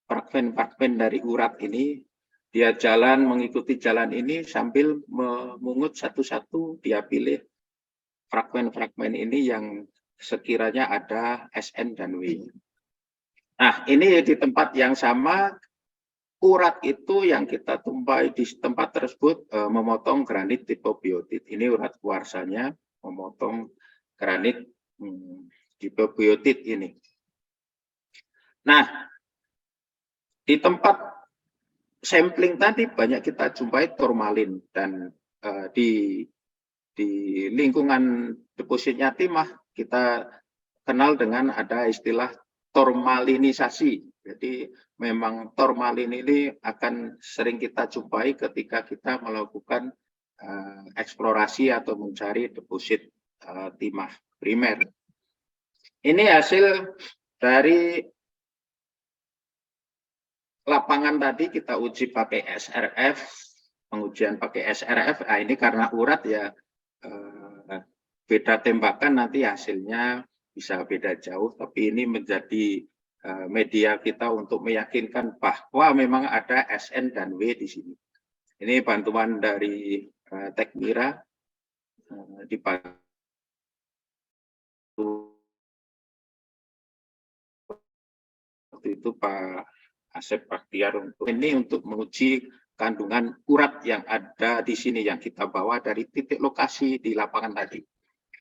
fragmen-fragmen dari urat ini. Dia jalan, mengikuti jalan ini sambil memungut satu-satu, dia pilih fragmen-fragmen ini yang sekiranya ada SN dan W. Nah, ini di tempat yang sama, urat itu yang kita tumpai di tempat tersebut memotong granit tipe biotit. Ini urat kuarsanya memotong granit tipe biotit ini. Nah, di tempat sampling tadi banyak kita jumpai turmalin dan di lingkungan depositnya timah kita kenal dengan ada istilah turmalinisasi. Jadi memang turmalin ini akan sering kita jumpai ketika kita melakukan eksplorasi atau mencari deposit timah primer. Ini hasil dari lapangan tadi kita uji pakai SRF, pengujian pakai SRF. Nah, ini karena urat ya beda tembakan nanti hasilnya bisa beda jauh, tapi ini menjadi media kita untuk meyakinkan bahwa memang ada SN dan W di sini. Ini bantuan dari Tekmira dibantu waktu itu Pak Asep Baktiar untuk menguji kandungan urat yang ada di sini yang kita bawa dari titik lokasi di lapangan tadi.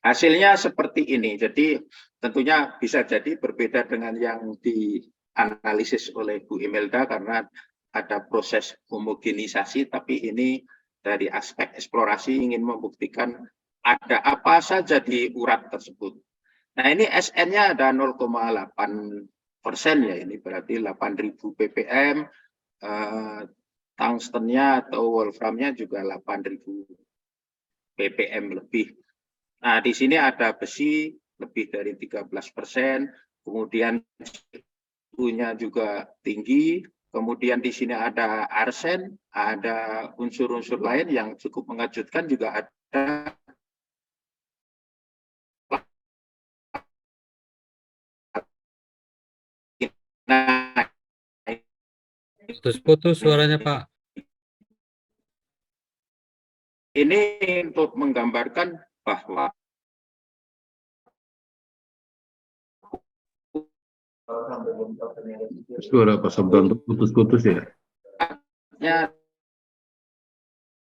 Hasilnya seperti ini. Jadi tentunya bisa jadi berbeda dengan yang dianalisis oleh Bu Imelda karena ada proses homogenisasi, tapi ini dari aspek eksplorasi ingin membuktikan ada apa saja di urat tersebut. Nah, ini SN-nya ada 0,8%. Ya, ini berarti 8.000 ppm, tungstennya atau wolframnya juga 8.000 ppm lebih. Nah, di sini ada besi lebih dari 13%, kemudian suhunya juga tinggi, kemudian di sini ada arsen, ada unsur-unsur lain yang cukup mengejutkan juga ada. Nah, Putus-putus suaranya, Pak. ini untuk menggambarkan bahwa Suara Pak Sabdan putus-putus ya.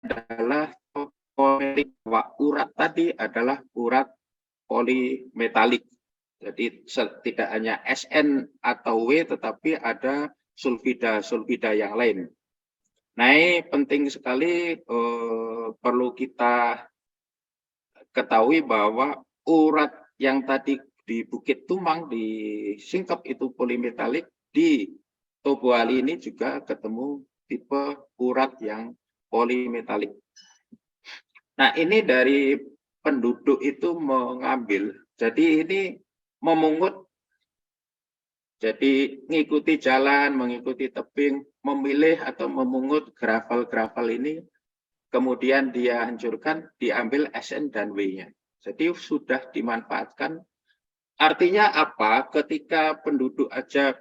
adalah urat tadi adalah urat polimetalik. Jadi tidak hanya SN atau W, tetapi ada sulfida-sulfida yang lain. Nah, ini penting sekali, perlu kita ketahui bahwa urat yang tadi di Bukit Tumang, di Singkep itu polimetalik, di Tobuali ini juga ketemu tipe urat yang polimetalik. Nah, ini dari penduduk itu mengambil, jadi ini memungut, jadi mengikuti jalan, mengikuti tebing, memilih atau memungut gravel-gravel ini, kemudian dia hancurkan, diambil SN dan W-nya. Jadi sudah dimanfaatkan. Artinya apa? Ketika penduduk aja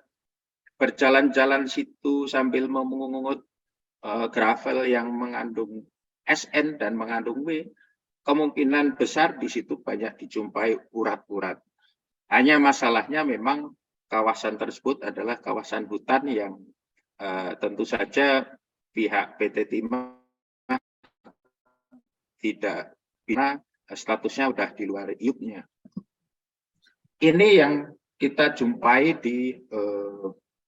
berjalan-jalan situ sambil memungut gravel yang mengandung SN dan mengandung W, kemungkinan besar di situ banyak dijumpai urat-urat. Hanya masalahnya memang kawasan tersebut adalah kawasan hutan yang tentu saja pihak PT Timah tidak bisa statusnya udah di luar iupnya. Ini yang kita jumpai di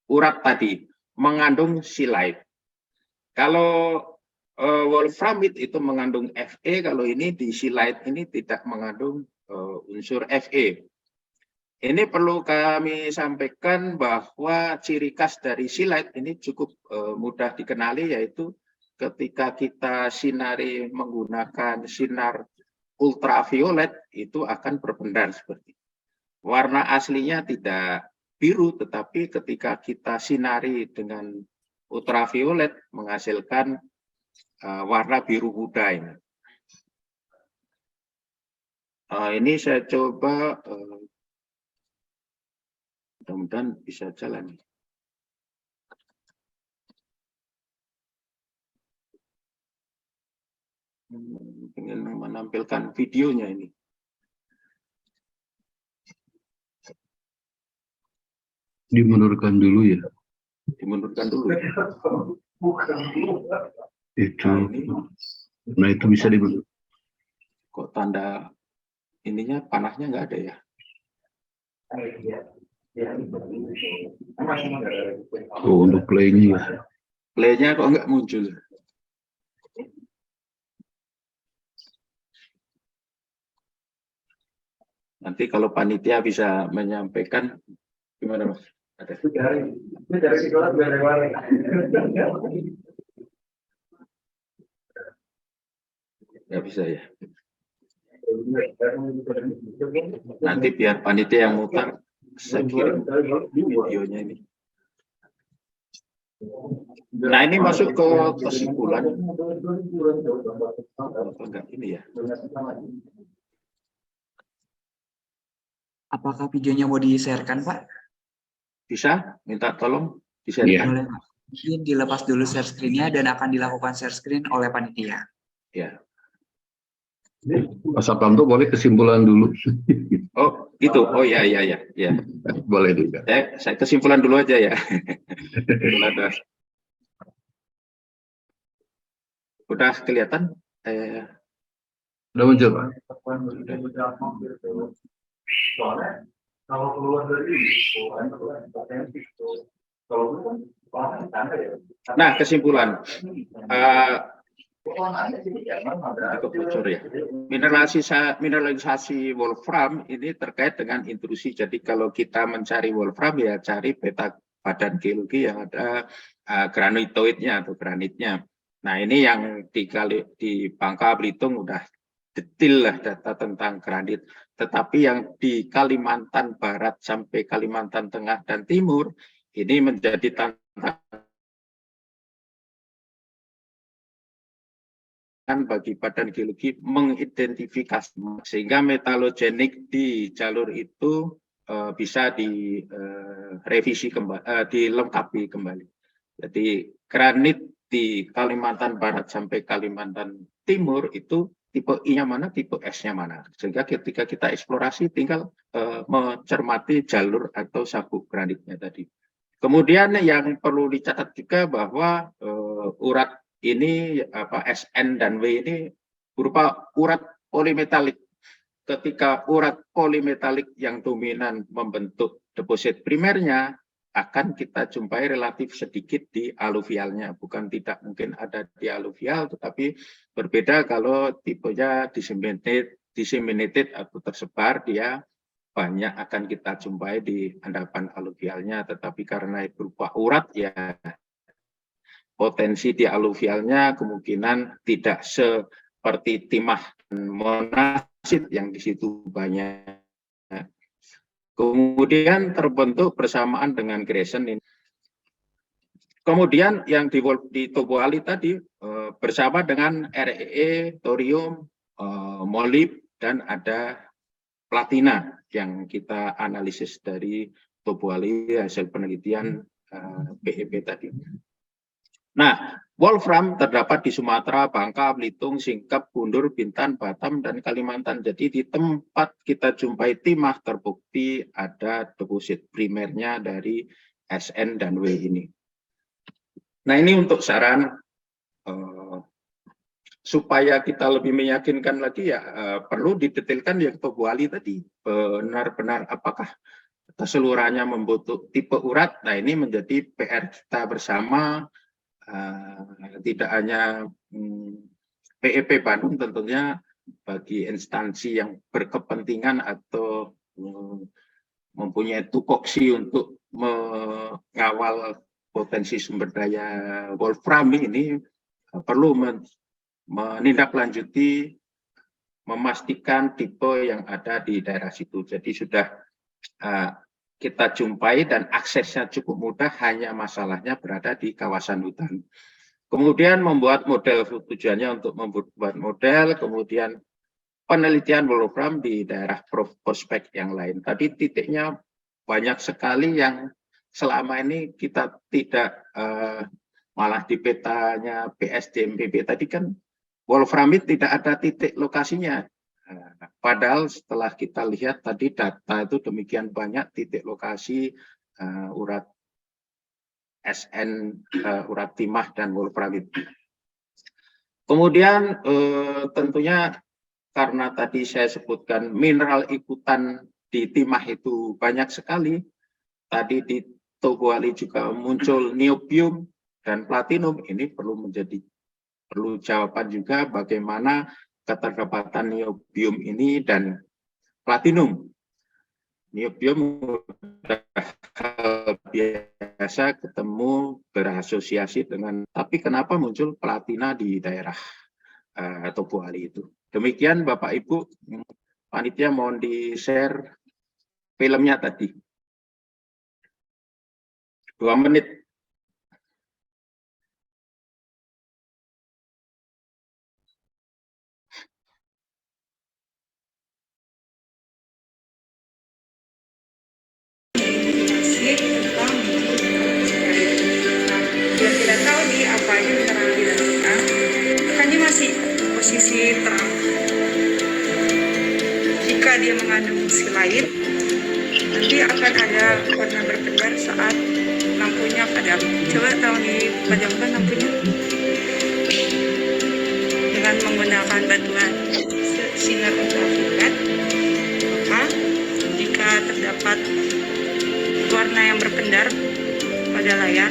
urat tadi, mengandung silite. Kalau wolframit itu mengandung Fe, kalau ini di silite ini tidak mengandung unsur Fe. Ini perlu kami sampaikan bahwa ciri khas dari silite ini cukup mudah dikenali, yaitu ketika kita sinari menggunakan sinar ultraviolet itu akan berbendar seperti itu. Warna aslinya tidak biru, tetapi ketika kita sinari dengan ultraviolet menghasilkan warna biru muda ini. Ini saya coba, mudah-mudahan bisa jalan. Ingin menampilkan videonya ini. Dimundurkan dulu ya. Dimundurkan dulu. Itu. Nah itu bisa dimundur. Kok tanda ininya panahnya nggak ada ya? Oh, untuk play-nya. Play-nya kok nggak muncul? Nanti kalau panitia bisa menyampaikan gimana, Mas? Ada. Nggak bisa ya. Nanti biar panitia yang mutar, saya kirim videonya ini. Nah, ini masuk ke kesimpulan. Enggak ini ya. Apakah videonya mau di-share-kan, Pak? Bisa? Minta tolong di-share. Iya. Boleh, Pak. Mungkin dilepas dulu share screen-nya dan akan dilakukan share screen oleh panitia. Ya. Mas Sapranto boleh kesimpulan dulu. Oh, itu. Oh ya. Boleh juga. Saya kesimpulan dulu aja ya. Udah kelihatan? Udah muncul, Pak? Nah, kesimpulan. Mineralisasi wolfram ini terkait dengan intrusi. Jadi kalau kita mencari wolfram ya cari peta badan geologi yang ada granitoidnya atau granitnya. Nah ini yang di Bangka Belitung udah detail lah data tentang granit. Tetapi yang di Kalimantan Barat sampai Kalimantan Tengah dan Timur ini menjadi tantangan bagi badan geologi mengidentifikasi, sehingga metalogenik di jalur itu bisa direvisi kembali, dilengkapi kembali. Jadi granit di Kalimantan Barat sampai Kalimantan Timur itu tipe I-nya mana, tipe S-nya mana. Sehingga ketika kita eksplorasi tinggal mencermati jalur atau sabuk granitnya tadi. Kemudian yang perlu dicatat juga bahwa urat ini SN dan W ini berupa urat polimetalik. Ketika urat polimetalik yang dominan membentuk deposit primernya, akan kita jumpai relatif sedikit di aluvialnya. Bukan tidak mungkin ada di aluvial, tetapi berbeda kalau tipenya disseminated atau tersebar, dia banyak akan kita jumpai di endapan aluvialnya. Tetapi karena berupa urat, ya potensi di aluvialnya kemungkinan tidak seperti timah dan monasit yang di situ banyak. Kemudian terbentuk bersamaan dengan gresen ini. Kemudian yang di Topoali tadi bersama dengan REE, thorium, molib, dan ada platina yang kita analisis dari Topoali hasil penelitian PEP tadi. Nah, wolfram terdapat di Sumatera, Bangka, Belitung, Singkep, Bundur, Bintan, Batam, dan Kalimantan. Jadi di tempat kita jumpai timah terbukti ada deposit primernya dari SN dan W ini. Nah ini untuk saran supaya kita lebih meyakinkan lagi ya perlu didetailkan yang Pak Bu Ali tadi, benar-benar apakah keseluruhannya membutuhkan tipe urat. Nah, ini menjadi PR kita bersama, tidak hanya PEP Bandung, tentunya bagi instansi yang berkepentingan atau mempunyai tupoksi untuk mengawal potensi sumber daya wolfram ini perlu menindaklanjuti, memastikan tipe yang ada di daerah situ. Jadi sudah kita jumpai dan aksesnya cukup mudah, hanya masalahnya berada di kawasan hutan. Kemudian membuat model, tujuannya untuk membuat model, kemudian penelitian wolfram di daerah prospek yang lain. Tadi titiknya banyak sekali yang selama ini kita tidak, malah di petanya BSDMPB tadi kan wolframit tidak ada titik lokasinya. Padahal setelah kita lihat tadi data itu demikian banyak titik lokasi urat SN, urat timah dan wolframit. Kemudian tentunya karena tadi saya sebutkan mineral ikutan di timah itu banyak sekali. Tadi di Tobuali juga muncul niobium dan platinum. Ini perlu jawaban juga bagaimana keterlibatan niobium ini dan platinum. Niobium hal biasa ketemu berasosiasi dengan, tapi kenapa muncul platina di daerah Tobuali itu? Demikian Bapak Ibu, panitia mohon di-share filmnya tadi. 2 menit. Biar tidak tahu nih apa aja mineral di dalam kita, kan dia masih posisi terang. Jika dia mengandung silaid, nanti akan ada warna berpedar saat lampunya padam. Coba tolong dipadamkan lampunya dengan menggunakan bantuan sinar ultraviolet. Maka jika terdapat warna yang berpedar pada layar,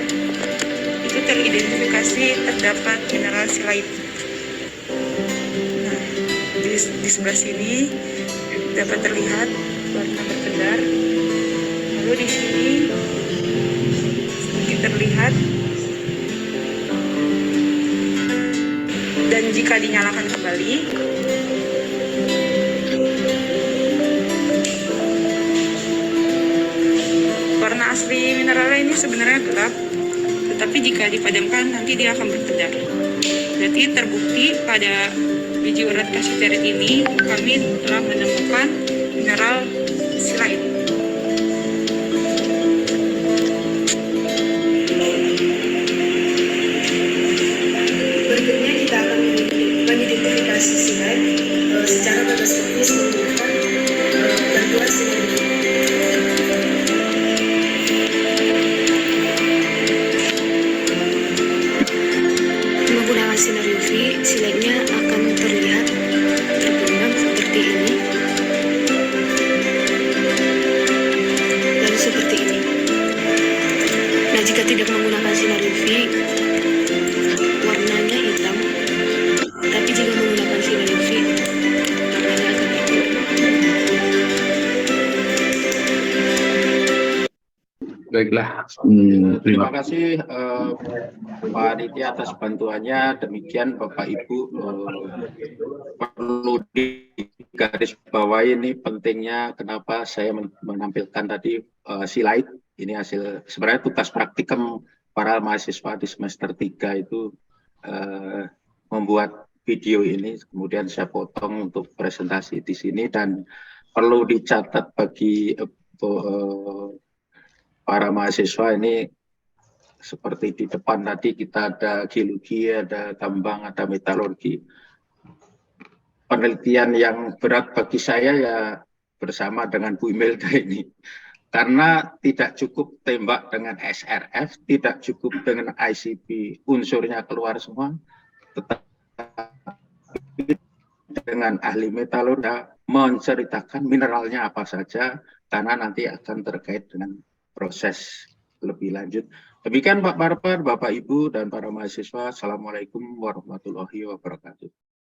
itu teridentifikasi terdapat mineral silaid. Nah, di sebelah sini dapat terlihat warna berpedar. Lalu di sini sedikit terlihat. Dan jika dinyalakan kembali, warna asli mineralnya ini sebenarnya gelap, tetapi jika dipadamkan nanti dia akan berpedar. Berarti terbukti pada biji urat kasiterit ini kami telah menemukan mineral silaid. Berikutnya kita akan mengidentifikasi silaid secara bebas teknis menggunakan bantuan sinar UV. Menggunakan sinar UV, silaidnya akan terlihat terbenam seperti ini, lalu seperti ini. Nah, jika tidak menggunakan sinar UV, warnanya hitam, tapi jika menggunakan sinar UV, warnanya akan hitam. Baiklah, Terima kasih Pak Aditya atas bantuannya. Demikian Bapak Ibu, perlu digarisbawahi ini pentingnya kenapa saya menampilkan tadi silaid. Ini hasil sebenarnya tugas praktikum para mahasiswa di semester 3 itu membuat video ini, kemudian saya potong untuk presentasi di sini, dan perlu dicatat bagi para mahasiswa ini. Seperti di depan tadi kita ada geologi, ada tambang, ada metalurgi. Penelitian yang berat bagi saya ya bersama dengan Bu Imelda ini. Karena tidak cukup tembak dengan SRF, tidak cukup dengan ICP, unsurnya keluar semua, tetapi dengan ahli metalurga menceritakan mineralnya apa saja, karena nanti akan terkait dengan proses lebih lanjut. Demikian Pak Parper, Bapak Ibu, dan para mahasiswa. Assalamualaikum warahmatullahi wabarakatuh.